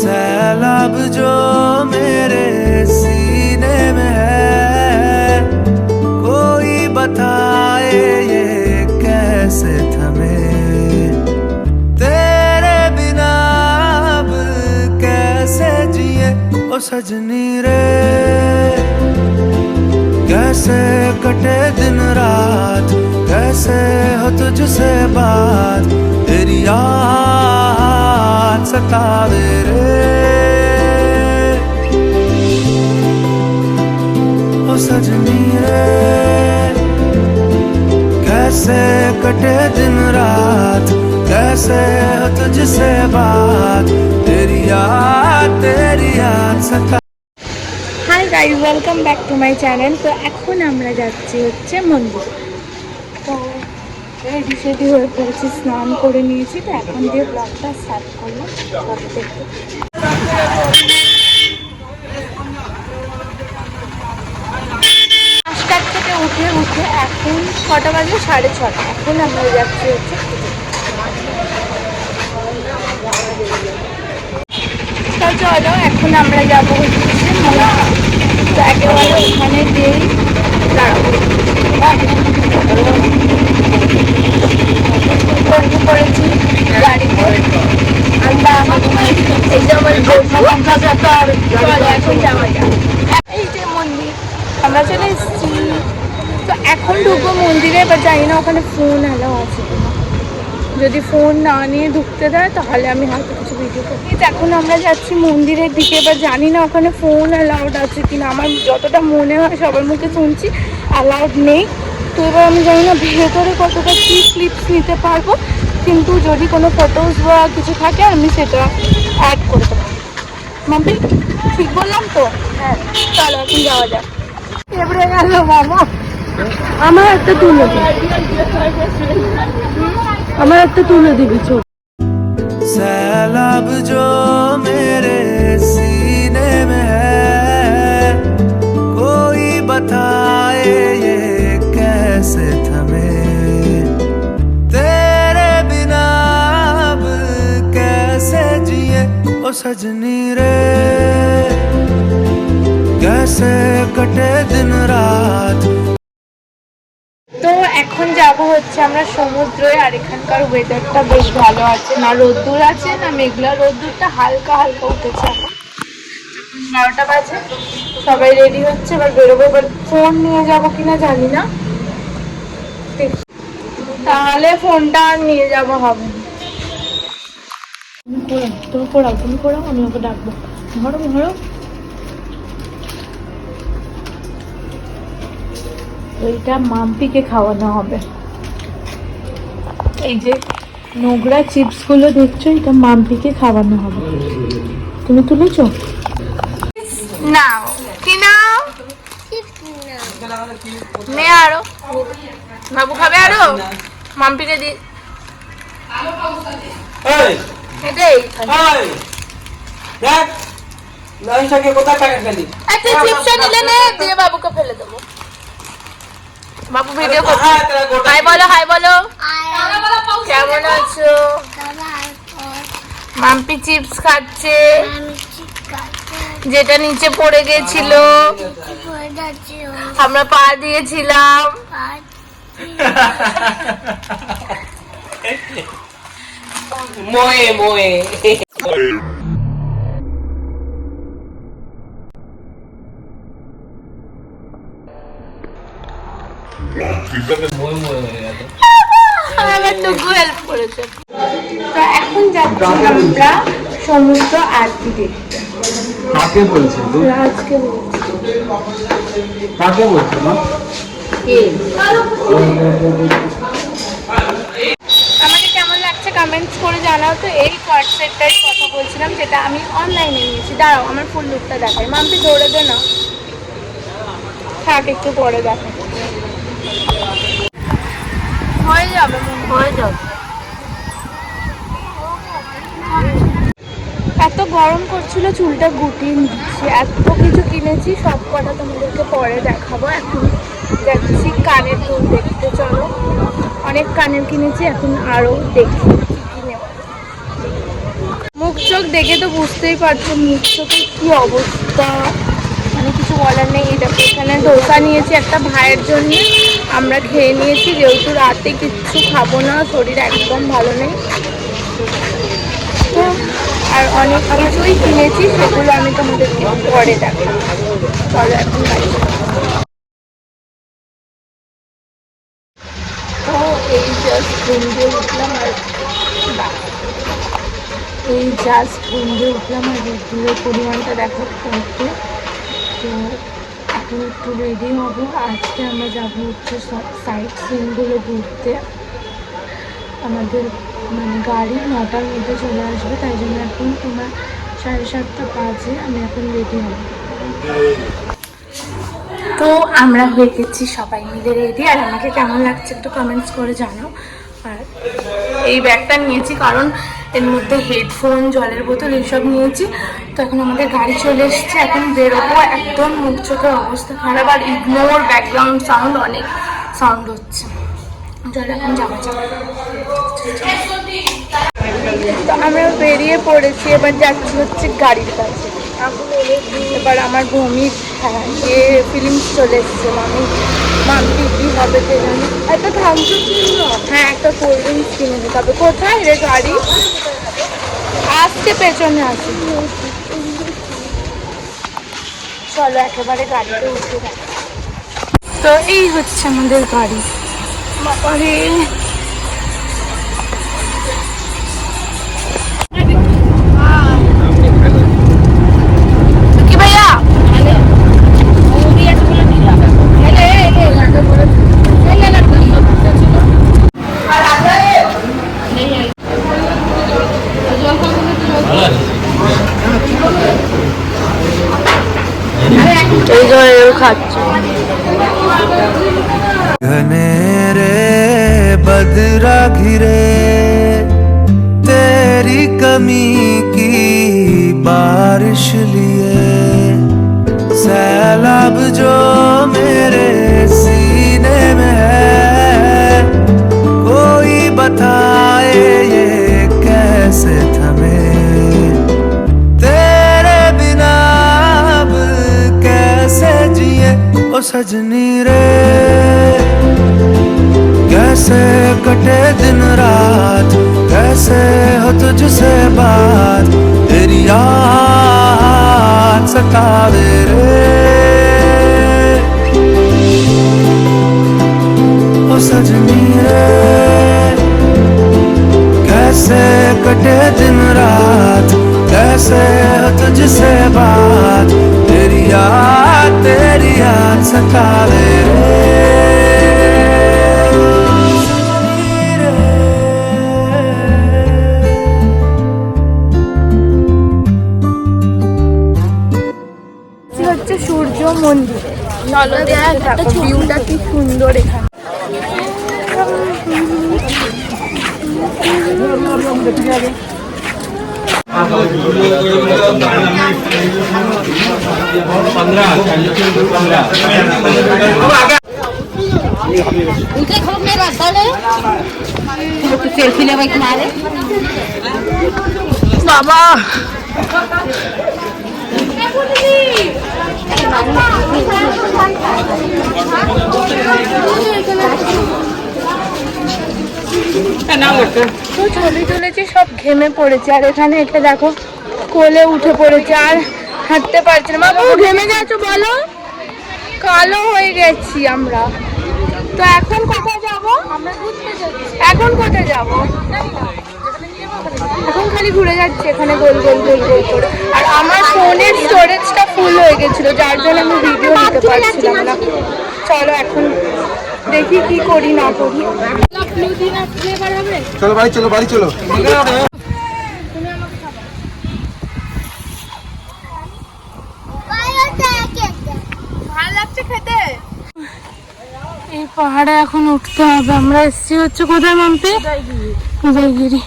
सैलाब जो मेरे सीने में है, कोई बताए ये कैसे थमे। तेरे बिना अब कैसे जिए ओ सजनी रे, कैसे कटे दिन रात, कैसे हो तुझसे बात, तेरी याद सतावे रे ओ सजनी रे, कैसे कटे दिन रात, कैसे हो तुझसे बात, तेरी याद सता। Hi guys, welcome back to my channel. তো এখন আমরা যাচ্ছি হচ্ছে মন্দির। তো রেডি সেডি হয়ে পড়েছি, স্নান করে নিয়েছি। তো এখন দিয়ে ব্লগটা স্টার্ট করলাম। পাঁচটার থেকে উঠে এখন ছটা বাজে, 6:30। এখন আমরা যাচ্ছি হচ্ছে তো চলো এখন আমরা যাবো হচ্ছে তো একেবারে ওখানে গিয়েই দাঁড়াবো। করেছি গাড়ি করে এই যে আমার এখন যাওয়া যাক। এই যে মন্দির আমরা চলে এসেছি। তো এখন ঢুকবো মন্দিরে, এবার জানি না ওখানে ফোন অ্যালাউ আছে কিনা। যদি ফোন না নিয়ে ঢুকতে দেয় তাহলে আমি হয়তো কিছু ভিডিও করি। এখন আমরা যাচ্ছি মন্দিরের দিকে, এবার জানি না ওখানে ফোন অ্যালাউড আছে কিনা। আমার যতটা মনে হয় সবার মুখে শুনছি অ্যালাউড নেই। তো এবার আমি জানি না ভেতরে কতটা কি ক্লিপস নিতে পারবো, কিন্তু যদি কোনো ফটোস বা কিছু থাকে আমি সেটা অ্যাড করতে পারবো। মাম্পি ঠিক বললাম তো? হ্যাঁ চলো এখন যাওয়া যাক। এবারে গেল বাবা, আমার একটা তুলে দিবি, আমার একটা তুলে দিবি চোখ। सैलाब जो मेरे सीने में है, कोई बताए ये कैसे थमे। तेरे बिना अब कैसे जिए ओ सजनी रे, कैसे कटे दिन रात। তো এখন যাব হচ্ছে আমরা সমুদ্রে। আর এখানকার ওয়েদারটা বেশ ভালো আছে, না রোদ্দুর আছে না মেঘলা, রোদ্দুরটা হালকা হালকা উঠেছে। এখন 12টা বাজে, সবাই রেডি হচ্ছে, এবার বেরোবো। এবার ফোন নিয়ে যাবো কিনা জানি না, তাহলে ফোনটা নিয়ে যাবো হবে। তুমি পড়াও, আমি ওকে ডাকবো। ধরো এইটা মাম্পিকে খাওয়ানো হবে। এই যে নোংরা চিপস গুলো দেখছো, এটা মাম্পিকে খাওয়ানো হবে। তুমি তুলেছো? নাও কি নাও নে, আরো বাবু খাবে, আরো মাম্পিকে দি। বাবুকে ফেলে দেবো। বাবু ভিডিও করছে। হাই বলো, হাই বলো। কেমন আছো? মাম্পি চিপস খাচ্ছে, যেটা নিচে পড়ে গেছিল, আমরা পা দিয়েছিলাম। মোয়ে মোয়ে এখন যাচ্ছি আমরা সমুদ্র আরতি দেখতে। কাকে বলছে? রাজকে বলছি। কাকে বলছে না? আমাকে কেমন লাগছে কমেন্টস করে জানাও তো। এই কোয়ার্ড সেটটার কথা বলছিলাম, যেটা আমি অনলাইনে নিয়েছি। দাঁড়াও আমার ফুল লুকটা দেখাই। মাম্পি ধরে দে না, থাক একটু পরে দেখা হয়ে যাবে। এত গরম করছিল, চুলটা গুটিয়ে নিচ্ছি। এত কিছু কিনেছি, সব কটা তোমাদেরকে পরে দেখাবো। এখন যাচ্ছি কানের দুল দেখতে। চলো, অনেক কানের কিনেছি, এখন আরো দেখি কি নেব। মুখ চোখ দেখে তো বুঝতেই পারছো মুখ চোখের কি অবস্থা, মানে কিছু বলার নেই। এটা এখানে ধোসা নিয়েছি একটা ভাইয়ের জন্য, আমরা খেয়ে নিয়েছি, যেহেতু রাতে কিচ্ছু খাবো না, শরীর একদম ভালো নেই। তো আর অনেক কিছুই কিনেছি, সেগুলো আমি তোমাদেরকে পরে দেখাবো। চলো এখন বাড়ি। তো এই জাস্ট ঘুম দিয়ে উঠলাম আর রোদ্দুরের পরিমাণটা দেখো একটু। তো এখন একটু রেডি হবো। আজকে আমরা যাবো হচ্ছে সব সাইট সিনগুলো ঘুরতে। আমাদের মানে গাড়ি 9টার মধ্যে চলে আসবে, তাই জন্য এখন তোমার 7:30 বাজে, আমি এখন রেডি হব। তো আমরা হয়ে গেছি সবাই মিলে রেডি। আর আমাকে কেমন লাগছে একটু কমেন্টস করে জানাও। আর এই ব্যাগটা নিয়েছি কারণ এর মধ্যে হেডফোন, জলের বোতল এইসব নিয়েছি। তো এখন আমাদের গাড়ি চলে এসছে, এখন বেরোবো। একদম মুখ চোখের অবস্থা খারাপ, আর ইগনোর ব্যাকগ্রাউন্ড সাউন্ড, অনেক সাউন্ড হচ্ছে। চলো এখন যাওয়া যাক। তো আমরা বেরিয়ে পড়েছি, এবার যাচ্ছি হচ্ছে গাড়ির কাছে। এবার আমার বমির ফিলিংস চলে এসছে। মাম্পি কি হবে কে জানি। একটা থামসুপ কিনবো, হ্যাঁ একটা কোল্ড ড্রিঙ্কস কিনে দিতে হবে। কোথায় রে গাড়ি? আসছে, পেছনে আসে। চলো একেবারে গাড়িতে উঠে যাই। তো এই হচ্ছে আমাদের গাড়ি। বাবারে কি ভাইয়া এই জল খাচ্ছে। घनेरे बदरा घिरे तेरी कमी की बारिश लिए, सैलाब जो मेरे सीने में है, कोई बताए ये कैसे थमे, तेरे बिना अब कैसे जिए ओ सजनी रे, कैसे कटे दिन रात, कैसे हो तुझसे बात, तेरी याद सतावे रे ओ सजनी रे, कैसे कटे दिन रात, कैसे हो तुझसे बात, तेरी याद सतावे रे। হচ্ছে সূর্য মন্দিরে, চলো দেখতে থাকো, ভিউটা কি সুন্দর এখানে। বাবা ছবি তুলেছি, সব ঘেমে পড়েছে। আর এখানে এসে দেখো কোলে উঠে পড়েছে, আর হাঁটতে পারছে না। বাবু ঘেমে গেছো বলো, কালো হয়ে গেছি আমরা। তো এখন কোথায় যাবো? এখন কোথায় যাবো? এখন খালি ঘুরে যাচ্ছে এখানে গোল গোল গোল গোল করে। আর আমার ফোনের স্টোরেজটা ফুল হয়ে গেছিল, যার জন্য আমি ভিডিও নিতে পারছিলাম না। চলো এখন দেখি কি করি না করি। চলো বাড়ি চলো, বাড়ি চলো। ভালো লাগছে খেতে। এই পাহাড়ে এখন উঠতে হবে। আমরা এসছি হচ্ছে কোথায় মাম্পি? উদয়গিরি।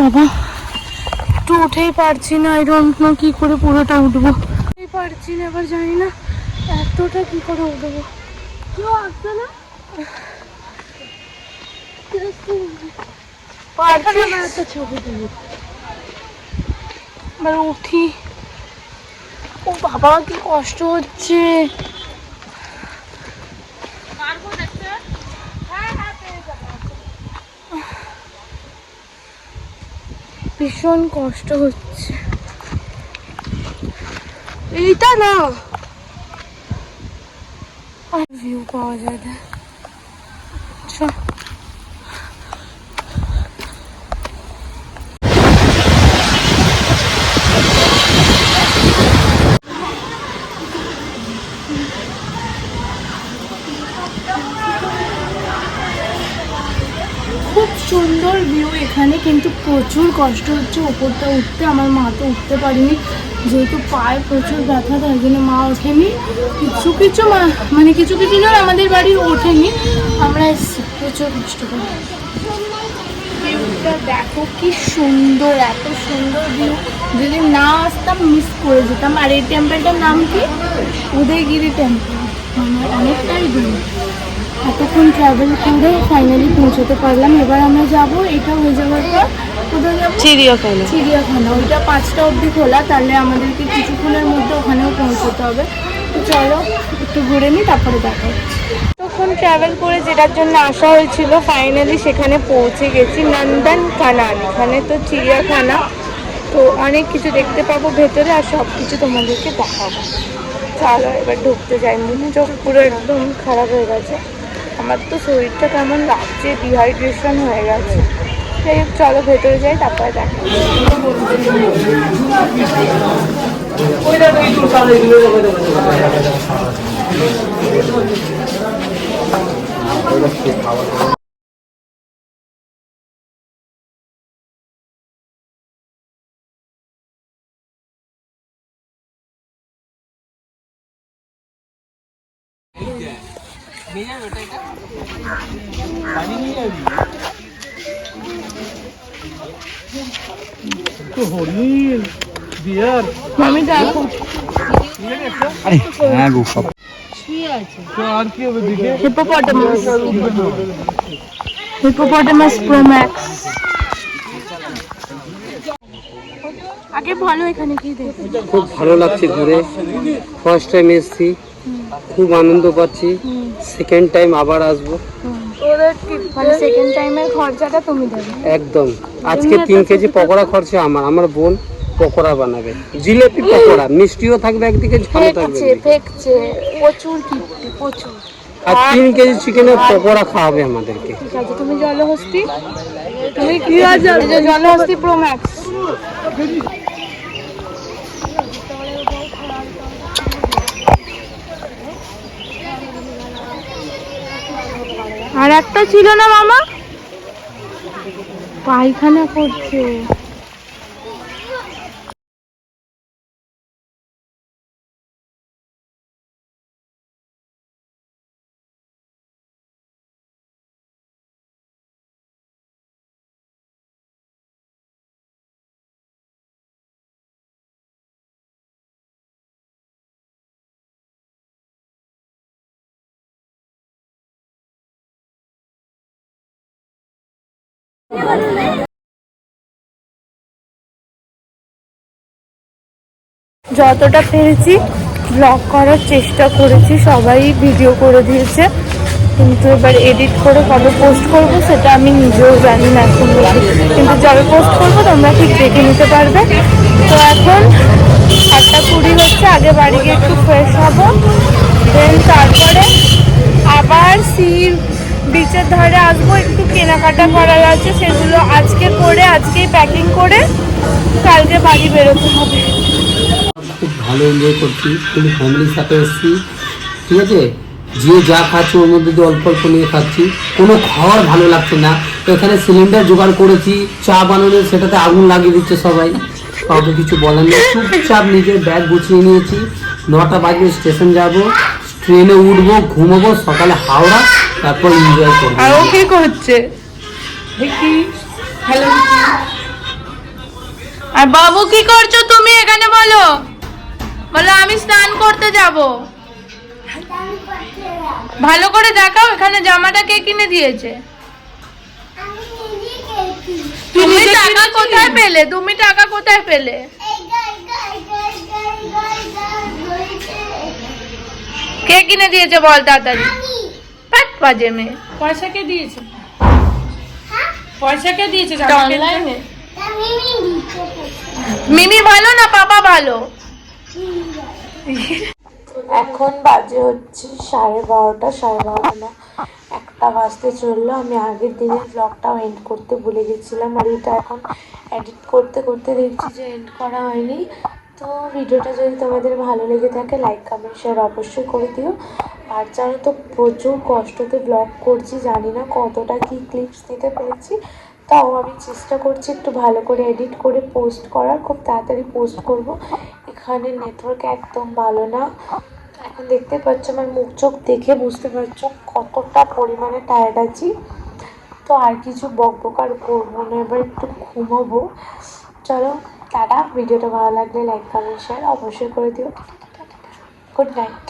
বাবা একটু উঠেই পারছি না, আই ডোন্ট নো কি করে পুরোটা উঠবো। পারছি না, এবার জানি না এতটা কি করে উঠবো। কেউ আসছে না, পারছি না। একটা ছবি তুলি, এবার উঠি। ও বাবা কি কষ্ট হচ্ছে। ভীষণ কষ্ট হচ্ছে। এইটা না ভিউ পাওয়া যায় না। আচ্ছা খুব সুন্দর ভিউ এখানে, কিন্তু প্রচুর কষ্ট হচ্ছে ওপরটা উঠতে। আমার মা তো উঠতে পারেনি, যেহেতু পায়ে প্রচুর ব্যথা, তাই জন্য মা ওঠেনি। কিছু কিছু মানে কিছু কিছু জন আমাদের বাড়ির ওঠেনি, আমরা এসেছি প্রচুর কষ্ট করে। ভিউটা দেখো কি সুন্দর, এত সুন্দর ভিউ। যদি না আসতাম মিস করে যেতাম। আর এই টেম্পলটার নাম কি? উদয়গিরি টেম্পল। মানে অনেকটাই দূর। এতক্ষণ ট্রাভেল করে ফাইনালি পৌঁছতে পারলাম। এবার আমরা যাব, এটা হয়ে যাওয়ার পর কোথায় যাবো? চিড়িয়াখানা। চিড়িয়াখানা ওইটা 5টা অবধি খোলা, তাহলে আমাদেরকে কিছুক্ষণের মধ্যে ওখানেও পৌঁছতে হবে। তো চলো একটু ঘুরে নিই, তারপরে দেখা হচ্ছে। তখন ট্রাভেল করে যেটার জন্য আসা হয়েছিল ফাইনালি সেখানে পৌঁছে গেছি, নন্দন কানন। এখানে তো চিড়িয়াখানা, তো অনেক কিছু দেখতে পাবো ভেতরে, আর সব কিছু তোমাদেরকে দেখাবো। চলো এবার ঢুকতে যাই। মনে চোখ পুরো একদম খারাপ হয়ে গেছে। আমার তো শরীরটা কেমন লাগছে, ডিহাইড্রেশন হয়ে গেছে। যাই হোক চলো ভেতরে যাই, তারপরে দেখা। মামি দেখো হিপোপটেমাস প্রো ম্যাক্স। আগে ভালো এখানে কি দেখো। খুব ভালো লাগছে ঘুরে, ফার্স্ট টাইম এসেছি, খুব আনন্দ পাচ্ছি। সেকেন্ড টাইম আবার আসবো। মানে সেকেন্ড টাইমের খরচাটা তুমি দেবে একদম। আজকে 3 কেজি পকোড়া খরচা আমার বোন পকোড়া বানাবে, জিলেপি পকোড়া, মিষ্টিও থাকবে একদিকে, ঝালও থাকবে। ফেকছে প্রচুর কিপ্টি প্রচুর। আর 3 কেজি চিকেনের পকোড়া খাওয়াবে আমাদেরকে। ঠিক আছে, তুমি জলহস্তি, তুমি কি আছে জলহস্তি প্রো ম্যাক্স। আর একটা ছিল না মামা, পায়খানা করছে। যতটা পেরেছি ব্লগ করার চেষ্টা করেছি, সবাই ভিডিও করে দিয়েছে, কিন্তু এবার এডিট করে কবে পোস্ট করব সেটা আমি নিজেও জানি না এখন। কিন্তু যবে পোস্ট করবো তোমরা ঠিক দেখে নিতে পারবে। তো এখন 8:20 হচ্ছে, আগে বাড়ি গিয়ে একটু ফ্রেশ হবো, দেন তারপরে আবার বিচের ধারে আসবো। একটু কেনাকাটা করার আছে, সেগুলো আজকে করে আজকেই প্যাকিং করে কালকে বাড়ি বেরোতে হবে। খুব ভালো এনজয় করছি, কিন্তু ফ্যামিলির সাথে এসেছি, ঠিক আছে। যে যা খাচ্ছি ওর মধ্যে দিয়ে অল্প অল্প নিয়ে খাচ্ছি, কোনো খাওয়ার ভালো লাগছে না। এখানে সিলিন্ডার জোগাড় করেছি, চা বানানোর, সেটাতে আগুন লাগিয়ে দিচ্ছে সবাই, কাউকে কিছু বলার নেই। চুপচাপ নিজের ব্যাগ গুছিয়ে নিয়েছি, 9টা বাজে স্টেশন যাব, ট্রেনে উঠবো, ঘুমাবো, সকালে হাওড়া, তারপর এনজয় করবো। আর ও কি করছে দেখি, হ্যালো। আর বাবু কি করছো তুমি এখানে? বলো বলো আমি স্নান করতে যাব। ভালো করে দেখাও, এখানে জামাটা কে কিনে দিয়েছে? তুমি টাকা কোথায় পেলে? কে কিনে দিয়েছে বল তাড়াতাড়ি। পাট বাজে মেয়ে। পয়সা কে দিয়েছে? পয়সা কে দিয়েছে? অনলাইনে মিমি ভালো না পাপা ভালো? এখন বাজে হচ্ছে 12:30, 12:30 না 1টা বাজতে চললো। আমি আগের দিনের ব্লগটাও এন্ড করতে ভুলে গেছিলাম, আর এটা এখন এডিট করতে করতে দেখছি যে এন্ড করা হয়নি। তো ভিডিওটা যদি তোমাদের ভালো লেগে থাকে লাইক কমেন্ট শেয়ার অবশ্যই করে দিও। আর জানো তো প্রচুর কষ্টতে ব্লগ করছি, জানি না কতটা কি ক্লিপস দিতে পেরেছি, তাও আমি চেষ্টা করছি একটু ভালো করে এডিট করে পোস্ট করার, খুব তাড়াতাড়ি পোস্ট করব। এখানে নেটওয়ার্ক একদম ভালো না, এখন দেখতে পাচ্ছ আমার মুখ চোখ দেখে বুঝতে পারছো কতটা পরিমাণে টায়ার্ড আছি। তো আর কিছু বকবক আর করবো না, এবার একটু ঘুমাবো। চলো টাটা। ভিডিওটা ভালো লাগলে লাইক কমেন্ট শেয়ার অবশ্যই করে দিও। Good night.